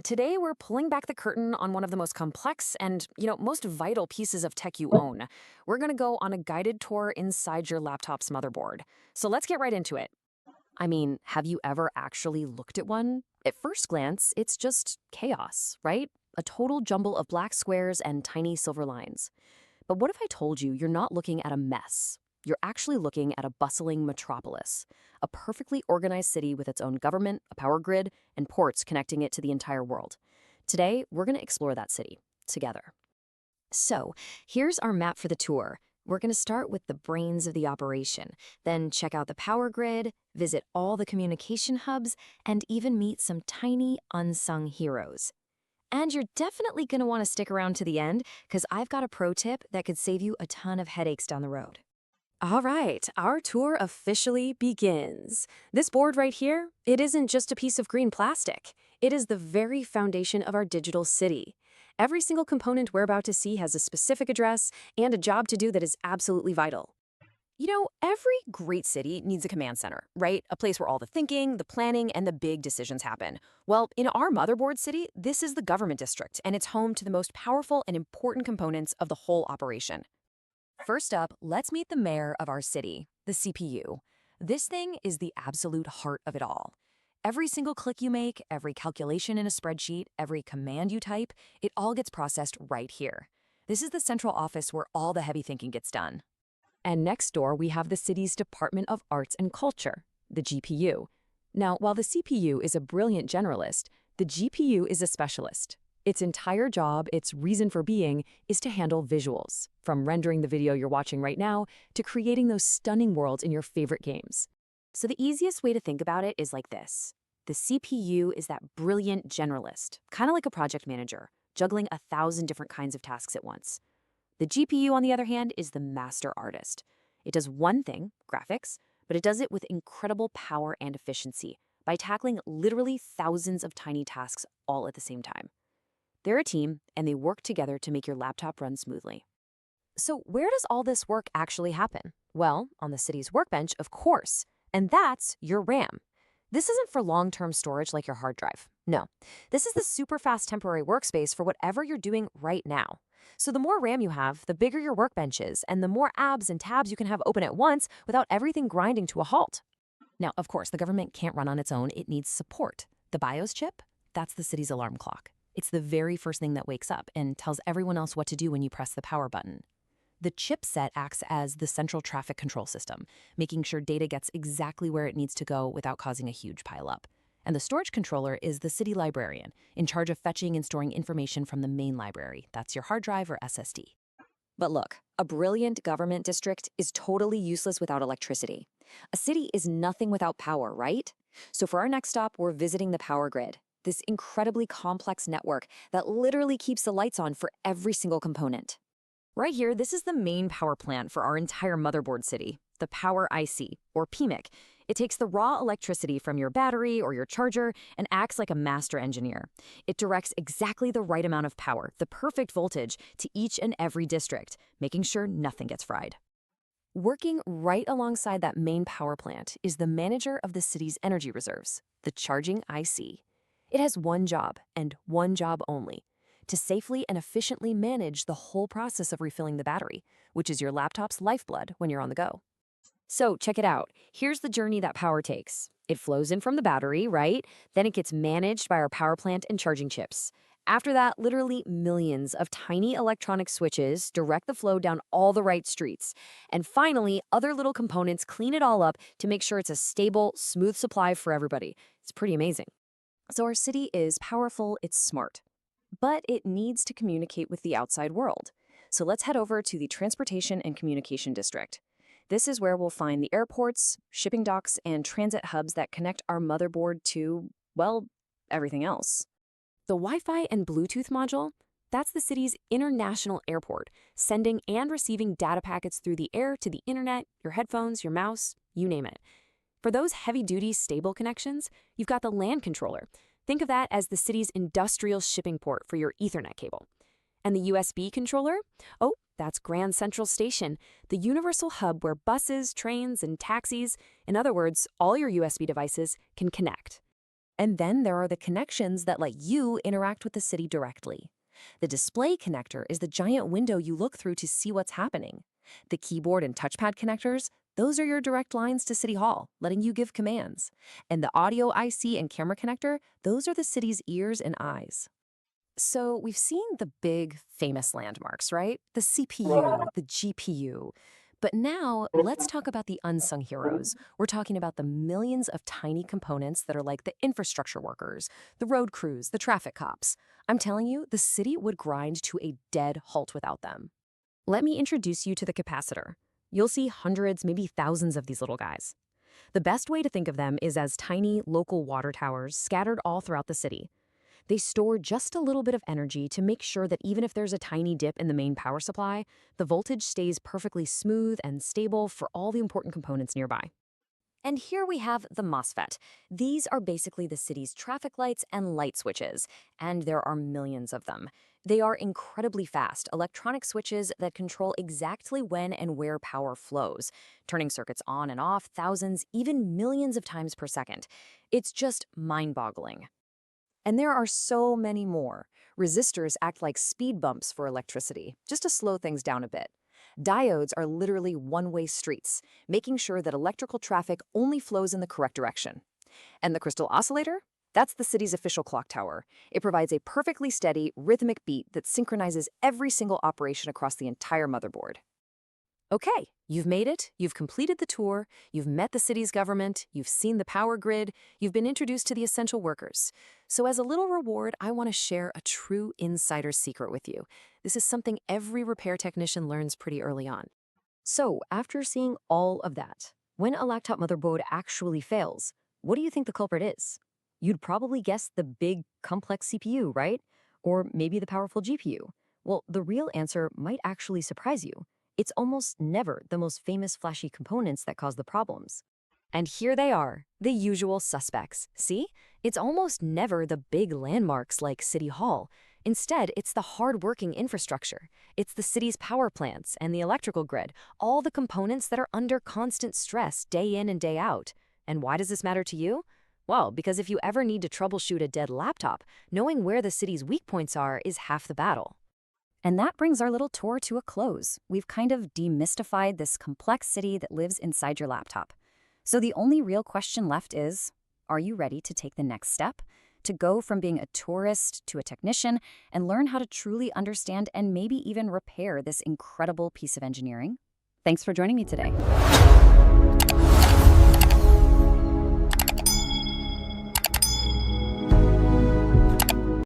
Today we're pulling back the curtain on one of the most complex and, most vital pieces of tech you own. We're going to go on a guided tour inside your laptop's motherboard. So let's get right into it. I mean, have you ever actually looked at one? At first glance, it's just chaos, right? A total jumble of black squares and tiny silver lines. But what if I told you you're not looking at a mess? You're actually looking at a bustling metropolis, a perfectly organized city with its own government, a power grid, and ports connecting it to the entire world. Today, we're going to explore that city together. So, here's our map for the tour. We're going to start with the brains of the operation, then check out the power grid, visit all the communication hubs, and even meet some tiny, unsung heroes. And you're definitely going to want to stick around to the end, because I've got a pro tip that could save you a ton of headaches down the road. All right, our tour officially begins. This board right here, it isn't just a piece of green plastic. It is the very foundation of our digital city. Every single component we're about to see has a specific address and a job to do that is absolutely vital. Every great city needs a command center, right? A place where all the thinking, the planning, and the big decisions happen. Well, in our motherboard city, this is the government district, and it's home to the most powerful and important components of the whole operation. First up, let's meet the mayor of our city, the CPU. This thing is the absolute heart of it all. Every single click you make, every calculation in a spreadsheet, every command you type, it all gets processed right here. This is the central office where all the heavy thinking gets done. And next door, we have the city's Department of Arts and Culture, the GPU. Now, while the CPU is a brilliant generalist, the GPU is a specialist. Its entire job, its reason for being, is to handle visuals, from rendering the video you're watching right now to creating those stunning worlds in your favorite games. So the easiest way to think about it is like this. The CPU is that brilliant generalist, kind of like a project manager, juggling 1,000 different kinds of tasks at once. The GPU, on the other hand, is the master artist. It does one thing, graphics, but it does it with incredible power and efficiency by tackling literally thousands of tiny tasks all at the same time. They're a team, and they work together to make your laptop run smoothly. So where does all this work actually happen? Well, on the city's workbench, of course, and that's your RAM. This isn't for long-term storage like your hard drive. No, this is the super fast temporary workspace for whatever you're doing right now. So the more RAM you have, the bigger your workbench is, and the more apps and tabs you can have open at once without everything grinding to a halt. Now, of course, the government can't run on its own. It needs support. The BIOS chip, that's the city's alarm clock. It's the very first thing that wakes up and tells everyone else what to do when you press the power button. The chipset acts as the central traffic control system, making sure data gets exactly where it needs to go without causing a huge pileup. And the storage controller is the city librarian, in charge of fetching and storing information from the main library. That's your hard drive or SSD. But look, a brilliant government district is totally useless without electricity. A city is nothing without power, right? So for our next stop, we're visiting the power grid. This incredibly complex network that literally keeps the lights on for every single component. Right here, this is the main power plant for our entire motherboard city, the Power IC, or PMIC. It takes the raw electricity from your battery or your charger and acts like a master engineer. It directs exactly the right amount of power, the perfect voltage, to each and every district, making sure nothing gets fried. Working right alongside that main power plant is the manager of the city's energy reserves, the charging IC. It has one job, and one job only, to safely and efficiently manage the whole process of refilling the battery, which is your laptop's lifeblood when you're on the go. So check it out. Here's the journey that power takes. It flows in from the battery, right? Then it gets managed by our power plant and charging chips. After that, literally millions of tiny electronic switches direct the flow down all the right streets. And finally, other little components clean it all up to make sure it's a stable, smooth supply for everybody. It's pretty amazing. So our city is powerful, it's smart, but it needs to communicate with the outside world. So let's head over to the Transportation and Communication District. This is where we'll find the airports, shipping docks, and transit hubs that connect our motherboard to, well, everything else. The Wi-Fi and Bluetooth module, that's the city's international airport, sending and receiving data packets through the air to the internet, your headphones, your mouse, you name it. For those heavy-duty, stable connections, you've got the LAN controller. Think of that as the city's industrial shipping port for your Ethernet cable. And the USB controller? Oh, that's Grand Central Station, the universal hub where buses, trains, and taxis, in other words, all your USB devices, can connect. And then there are the connections that let you interact with the city directly. The display connector is the giant window you look through to see what's happening. The keyboard and touchpad connectors, those are your direct lines to City Hall, letting you give commands. And the audio IC and camera connector, those are the city's ears and eyes. So we've seen the big, famous landmarks, right? The CPU, the GPU. But now let's talk about the unsung heroes. We're talking about the millions of tiny components that are like the infrastructure workers, the road crews, the traffic cops. I'm telling you, the city would grind to a dead halt without them. Let me introduce you to the capacitor. You'll see hundreds, maybe thousands of these little guys. The best way to think of them is as tiny local water towers scattered all throughout the city. They store just a little bit of energy to make sure that even if there's a tiny dip in the main power supply, the voltage stays perfectly smooth and stable for all the important components nearby. And here we have the MOSFET. These are basically the city's traffic lights and light switches, and there are millions of them. They are incredibly fast, electronic switches that control exactly when and where power flows, turning circuits on and off thousands, even millions of times per second. It's just mind-boggling. And there are so many more. Resistors act like speed bumps for electricity, just to slow things down a bit. Diodes are literally one-way streets, making sure that electrical traffic only flows in the correct direction. And the crystal oscillator? That's the city's official clock tower. It provides a perfectly steady, rhythmic beat that synchronizes every single operation across the entire motherboard. Okay, you've made it, you've completed the tour, you've met the city's government, you've seen the power grid, you've been introduced to the essential workers. So as a little reward, I want to share a true insider secret with you. This is something every repair technician learns pretty early on. So after seeing all of that, when a laptop motherboard actually fails, what do you think the culprit is? You'd probably guess the big, complex CPU, right? Or maybe the powerful GPU. Well, the real answer might actually surprise you. It's almost never the most famous flashy components that cause the problems. And here they are, the usual suspects. See? It's almost never the big landmarks like City Hall. Instead, it's the hard-working infrastructure. It's the city's power plants and the electrical grid, all the components that are under constant stress day in and day out. And why does this matter to you? Well, because if you ever need to troubleshoot a dead laptop, knowing where the city's weak points are is half the battle. And that brings our little tour to a close. We've kind of demystified this complex city that lives inside your laptop. So the only real question left is, are you ready to take the next step? To go from being a tourist to a technician and learn how to truly understand and maybe even repair this incredible piece of engineering? Thanks for joining me today.